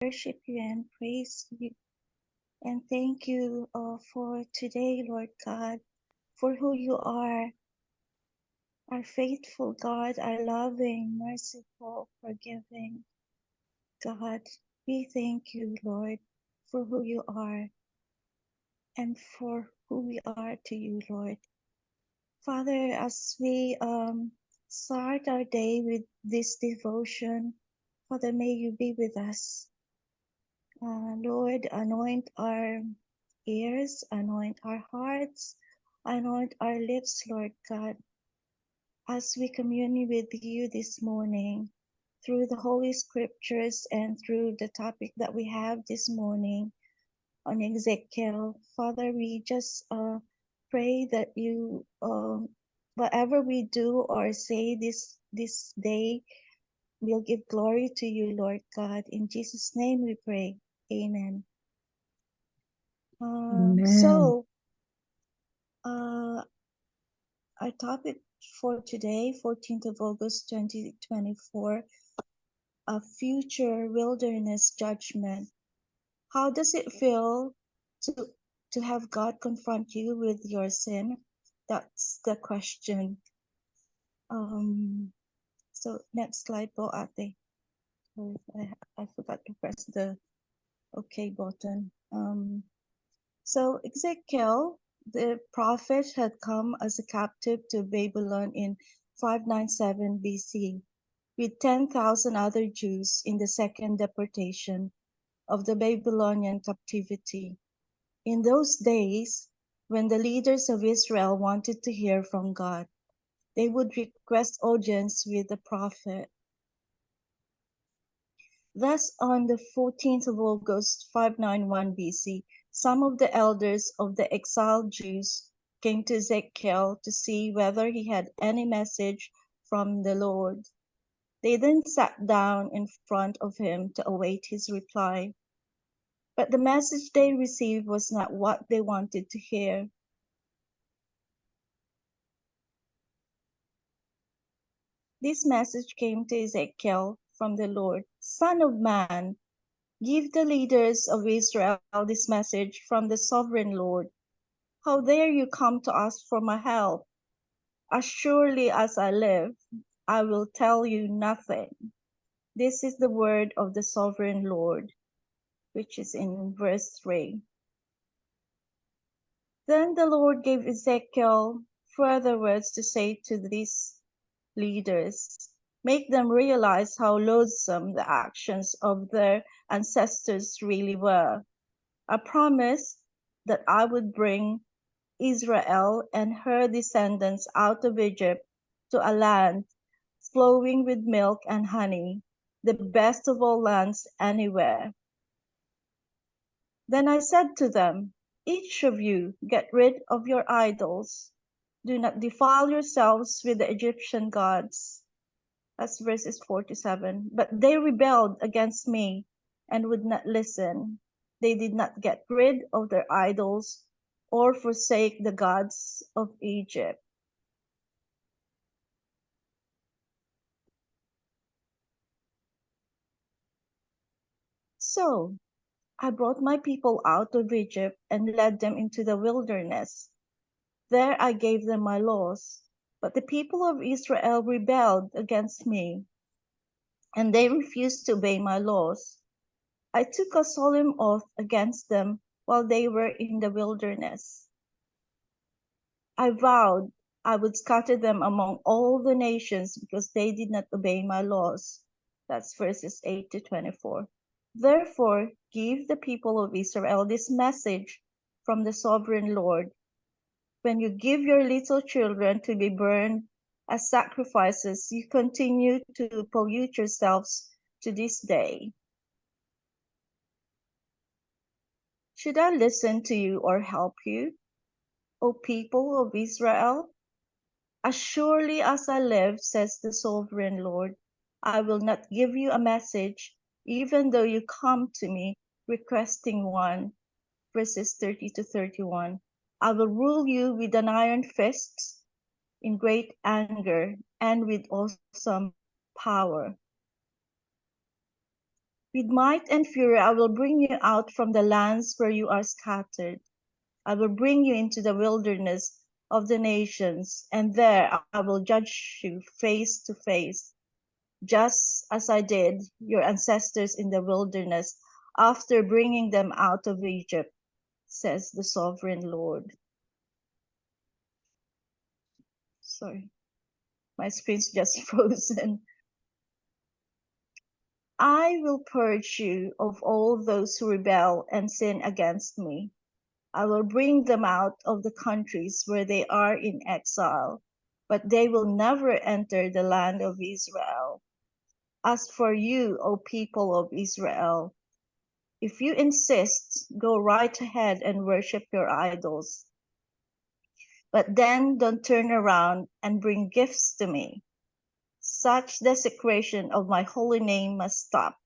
worship you and praise you. And thank you for today, Lord God, for who you are, our faithful God, our loving, merciful, forgiving God. We thank you, Lord, for who you are and for who we are to you, Lord. Father, as we start our day with this devotion, Father, may you be with us. Lord, anoint our ears, anoint our hearts, anoint our lips, Lord God, as we commune with you this morning through the Holy Scriptures and through the topic that we have this morning on Ezekiel. Father, we just pray that you, whatever we do or say this day, will give glory to you, Lord God. In Jesus' name we pray. Amen. Amen. So, our topic for today, 14th of August 2024, a future wilderness judgment. How does it feel to, to have God confront you with your sin? That's the question. So, next slide po, ate. Sorry, I forgot to press the OK button. So Ezekiel, the prophet, had come as a captive to Babylon in 597 BC with 10,000 other Jews in the second deportation of the Babylonian captivity. In those days, when the leaders of Israel wanted to hear from God, they would request audience with the prophet. Thus, on the 14th of August 591 BC, some of the elders of the exiled Jews came to Ezekiel to see whether he had any message from the Lord. They then sat down in front of him to await his reply. But the message they received was not what they wanted to hear. This message came to Ezekiel from the Lord: Son of man, give the leaders of Israel this message from the sovereign Lord. How dare you come to ask for my help? As surely as I live, I will tell you nothing. This is the word of the sovereign Lord, which is in verse 3. Then the Lord gave Ezekiel further words to say to these leaders. Make them realize how loathsome the actions of their ancestors really were. I promised that I would bring Israel and her descendants out of Egypt to a land flowing with milk and honey, the best of all lands anywhere. Then I said to them, each of you get rid of your idols. Do not defile yourselves with the Egyptian gods. That's verses 4 to 7. But they rebelled against me and would not listen. They did not get rid of their idols or forsake the gods of Egypt. So I brought my people out of Egypt and led them into the wilderness. There I gave them my laws. But the people of Israel rebelled against me, and they refused to obey my laws. I took a solemn oath against them while they were in the wilderness. I vowed I would scatter them among all the nations because they did not obey my laws. That's verses 8 to 24. Therefore, give the people of Israel this message from the sovereign Lord. When you give your little children to be burned as sacrifices, you continue to pollute yourselves to this day. Should I listen to you or help you, O people of Israel? As surely as I live, says the sovereign Lord, I will not give you a message, even though you come to me requesting one. Verses 30 to 31. I will rule you with an iron fist, in great anger, and with awesome power. With might and fury I will bring you out from the lands where you are scattered. I will bring you into the wilderness of the nations, and there I will judge you face to face, just as I did your ancestors in the wilderness after bringing them out of Egypt, says the sovereign Lord. Sorry, my screen's just frozen. I will purge you of all those who rebel and sin against me. I will bring them out of the countries where they are in exile, but they will never enter the land of Israel. As for you, O people of Israel, if you insist, go right ahead and worship your idols. But then don't turn around and bring gifts to me. Such desecration of my holy name must stop.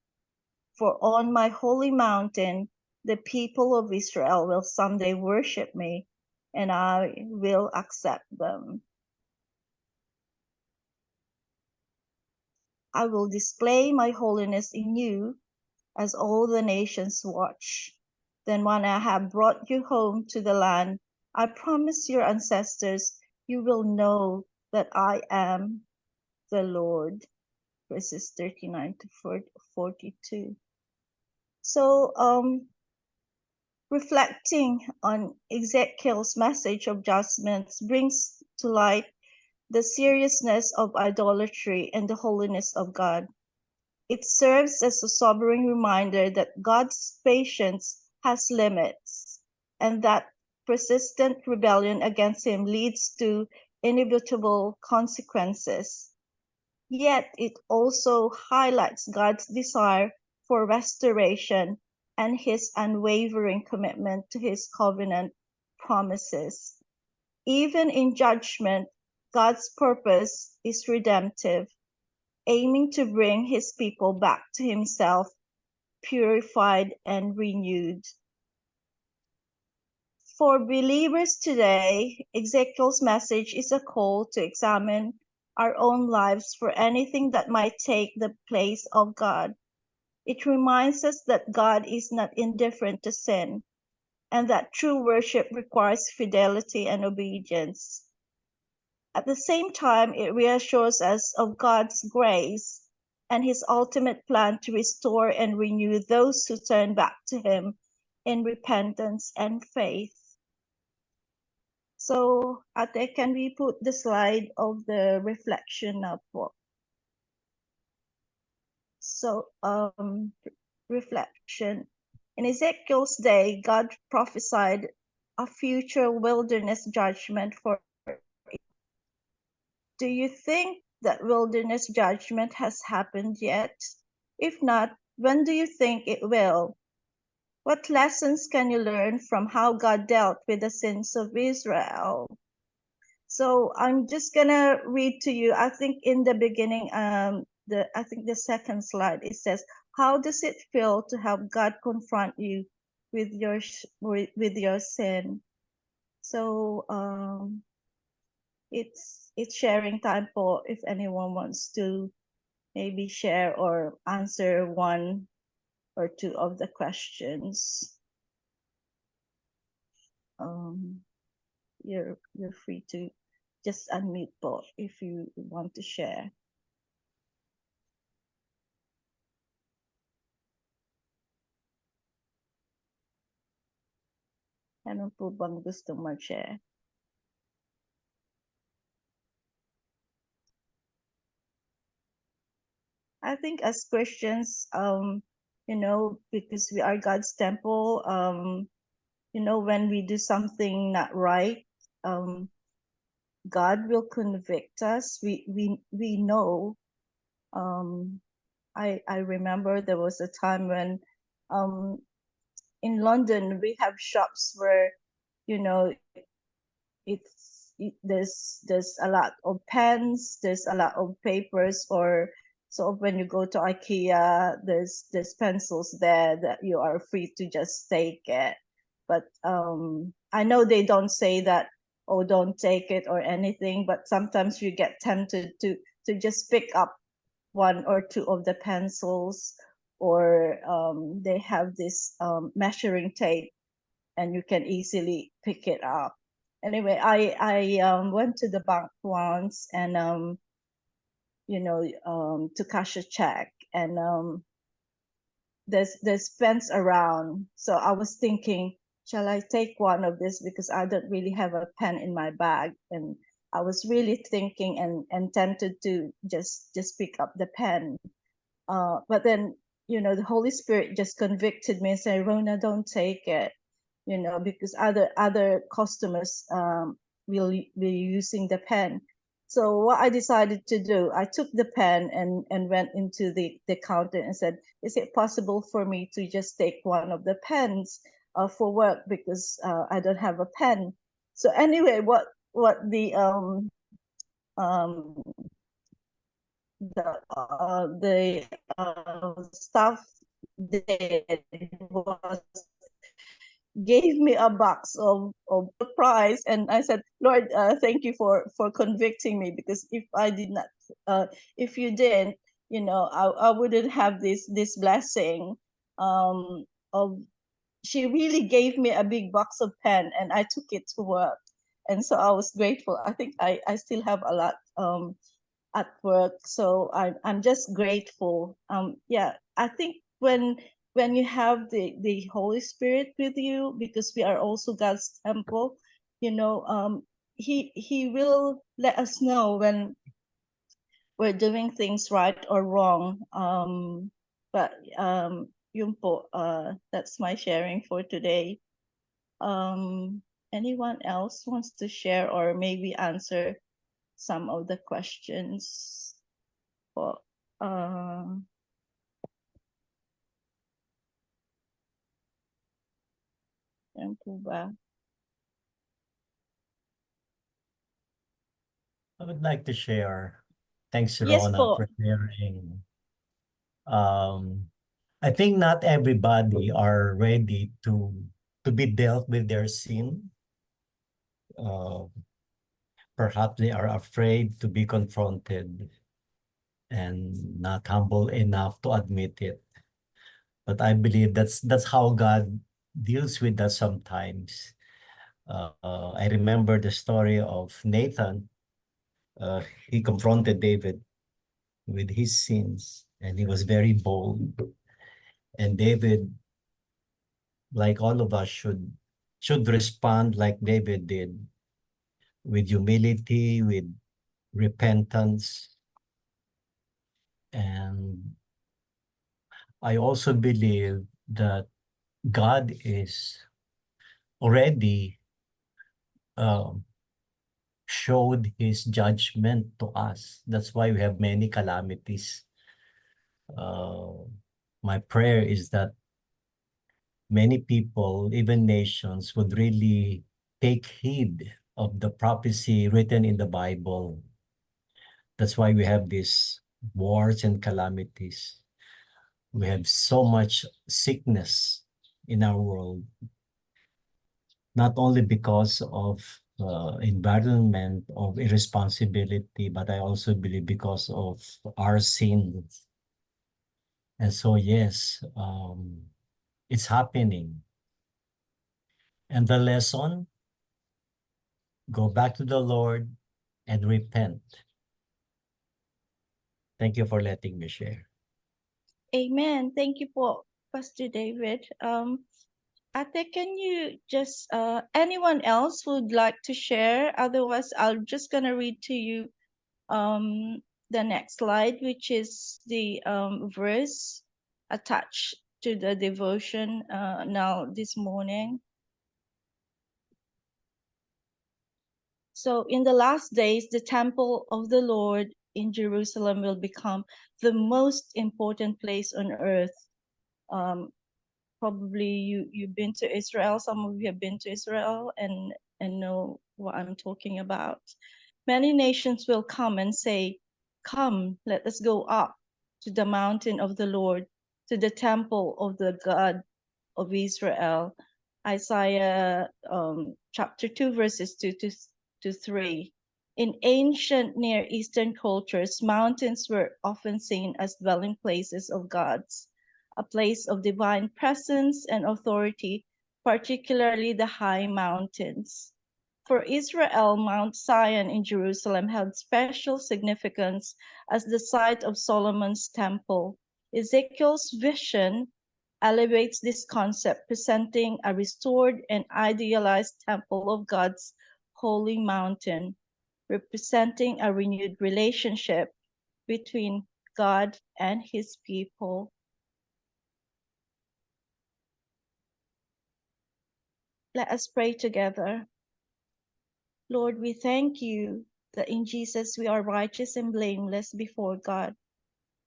For on my holy mountain, the people of Israel will someday worship me, and I will accept them. I will display my holiness in you as all the nations watch. Then when I have brought you home to the land I promised your ancestors, you will know that I am the Lord. Verses 39 to 42. So, reflecting on Ezekiel's message of judgments brings to light the seriousness of idolatry and the holiness of God. It serves as a sobering reminder that God's patience has limits and that persistent rebellion against Him leads to inevitable consequences. Yet it also highlights God's desire for restoration and His unwavering commitment to His covenant promises. Even in judgment, God's purpose is redemptive, aiming to bring His people back to Himself, purified and renewed. For believers today, Ezekiel's message is a call to examine our own lives for anything that might take the place of God. It reminds us that God is not indifferent to sin, and that true worship requires fidelity and obedience. At the same time, it reassures us of God's grace and His ultimate plan to restore and renew those who turn back to Him in repentance and faith. So, Ate, can we put the slide of the reflection up? So, reflection. In Ezekiel's day, God prophesied a future wilderness judgment for. Do you think that wilderness judgment has happened yet? If not, when do you think it will? What lessons can you learn from how God dealt with the sins of Israel? So I'm just gonna read to you. I think in the beginning, I think the second slide, it says, "How does it feel to have God confront you with your sin?" So it's sharing time for if anyone wants to maybe share or answer one or two of the questions. You're free to just unmute both if you want to share. Ano po bang gusto mag-share? I think as Christians, you know, because we are God's temple, you know, when we do something not right, God will convict us. We know. I remember there was a time when, in London we have shops where, you know, there's a lot of pens, there's a lot of papers, or so when you go to IKEA, there's pencils there that you are free to just take it. But I know they don't say that, oh, don't take it or anything, but sometimes you get tempted to just pick up one or two of the pencils, or they have this measuring tape, and you can easily pick it up. Anyway, I went to the bank once, and to cash a check, and there's pens around. So I was thinking, shall I take one of this, because I don't really have a pen in my bag. And I was really thinking and tempted to just pick up the pen. But then, the Holy Spirit just convicted me and said, Rona, don't take it, because other customers will be using the pen. So what I decided to do, I took the pen and went into the counter and said, is it possible for me to just take one of the pens for work, because I don't have a pen. So anyway, what um, the staff did was gave me a box of the prize, and I said, Lord, thank you for convicting me, because if I did not if you didn't, I wouldn't have this blessing of she really gave me a big box of pen, and I took it to work. And so I was grateful. I think I still have a lot at work, so I'm just grateful. Yeah, I think when you have the Holy Spirit with you, because we are also God's temple, he will let us know when we're doing things right or wrong. But yun po, that's my sharing for today. Anyone else wants to share or maybe answer some of the questions? Po. Yan po ba? I would like to share. Thanks, Yes Rona, po. for sharing. I think not everybody are ready to be dealt with their sin. Perhaps they are afraid to be confronted and not humble enough to admit it. But I believe that's how God deals with us sometimes. I remember the story of Nathan. He confronted David with his sins, and he was very bold. And David, like all of us, should respond like David did, with humility, with repentance. And I also believe that God is already um, showed his judgment to us. That's why we have many calamities. My prayer is that many people, even nations, would really take heed of the prophecy written in the Bible. That's why we have these wars and calamities. We have so much sickness in our world, not only because of environment of irresponsibility, but I also believe because of our sins. And so, yes, it's happening. And the lesson, go back to the Lord and repent. Thank you for letting me share. Amen. Thank you po, Pastor David. Ate, can you just anyone else would like to share? Otherwise, I'm just gonna read to you the next slide, which is the verse attached to the devotion now this morning. So in the last days, the temple of the Lord in Jerusalem will become the most important place on earth. Probably you've been to Israel. Some of you have been to Israel and know what I'm talking about. Many nations will come and say, "Come, let us go up to the mountain of the Lord, to the temple of the God of Israel." Isaiah chapter 2, verses 2 to 3. In ancient Near Eastern cultures, mountains were often seen as dwelling places of gods. a place of divine presence and authority, particularly the high mountains. For Israel, Mount Zion in Jerusalem held special significance as the site of Solomon's temple. Ezekiel's vision elevates this concept, presenting a restored and idealized temple of God's holy mountain, representing a renewed relationship between God and his people. Let us pray together. Lord, we thank you that in Jesus we are righteous and blameless before God.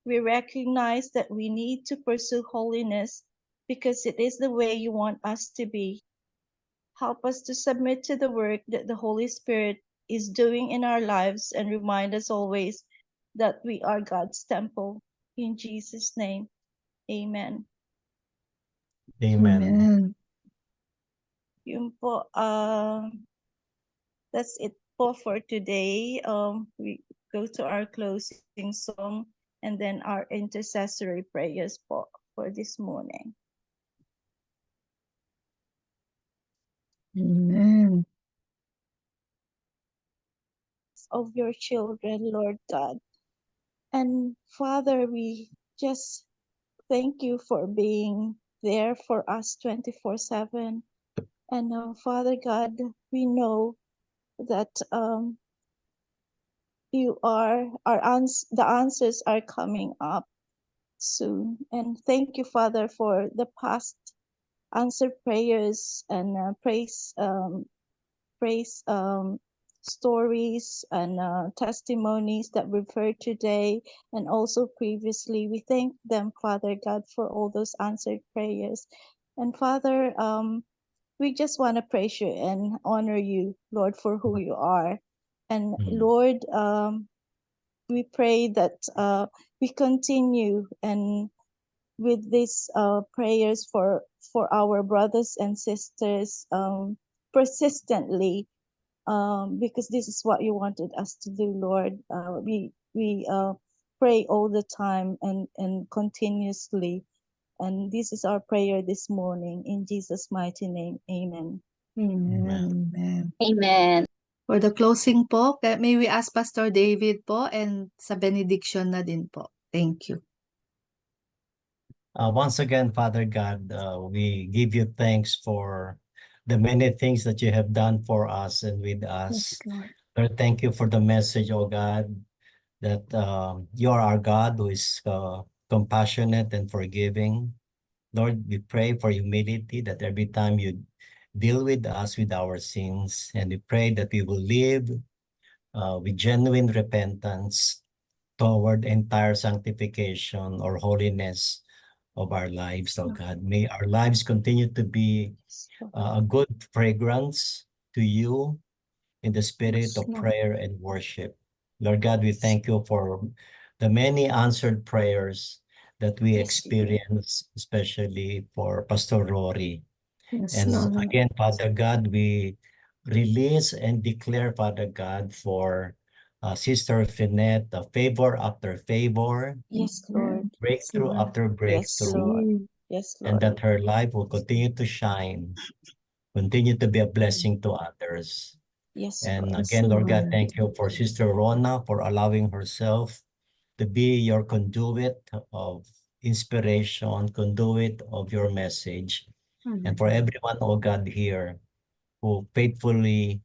We recognize that we need to pursue holiness because it is the way you want us to be. Help us to submit to the work that the Holy Spirit is doing in our lives and remind us always that we are God's temple. In Jesus' name, amen. Amen. Amen. Yun po, that's it po for today. We go to our closing song and then our intercessory prayers po for this morning. Amen. Of your children, Lord God. And Father, we just thank you for being there for us 24/7. And Father God, we know that you are the answers are coming up soon. And thank you, Father, for the past answered prayers and praise stories and testimonies that we've heard today and also previously. We thank them, Father God, for all those answered prayers. And Father, we just want to praise you and honor you, Lord, for who you are. And Lord, we pray that we continue and with these prayers for our brothers and sisters persistently, because this is what you wanted us to do, Lord. We pray all the time and continuously. And this is our prayer this morning. In Jesus' mighty name, amen. Amen. Amen. Amen. For the closing po, may we ask Pastor David po and sa benediction na din po. Thank you. Once again, Father God, we give you thanks for the many things that you have done for us and with us. Lord. Lord, thank you for the message, oh God, that you are our God who is compassionate and forgiving. Lord, we pray for humility that every time you deal with us with our sins, and we pray that we will live with genuine repentance toward entire sanctification or holiness of our lives, oh God. May our lives continue to be a good fragrance to you in the spirit of prayer and worship. Lord God, we thank you for the many answered prayers that we experience, especially for Pastor Rory. Yes, And Lord. again, Father God, we release and declare, Father God, for Sister Finette, favor after favor, Yes, Lord. breakthrough Lord. after Yes, breakthrough, Lord. Yes, and Lord. that her life will continue to shine, continue to be a blessing to others. Yes, And Lord. again, Lord God, Lord. thank you for Sister Rona for allowing herself to be your conduit of inspiration, conduit of your message. And for everyone, oh God, here who faithfully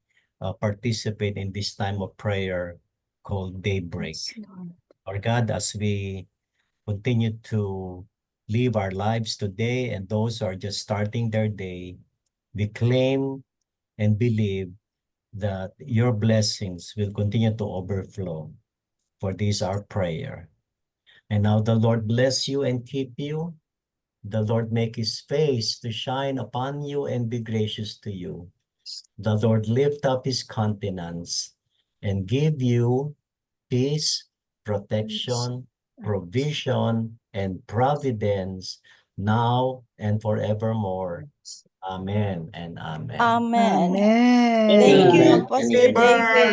participate in this time of prayer called Daybreak. Yes, Lord. Lord God, as we continue to live our lives today and those who are just starting their day, we claim and believe that your blessings will continue to overflow. For this our prayer. And now the Lord bless you and keep you. The Lord make his face to shine upon you and be gracious to you. The Lord lift up his countenance and give you peace, protection, provision, and providence now and forevermore. Amen and amen. Amen. Amen. Thank you, Amen. Pastor Amen. David.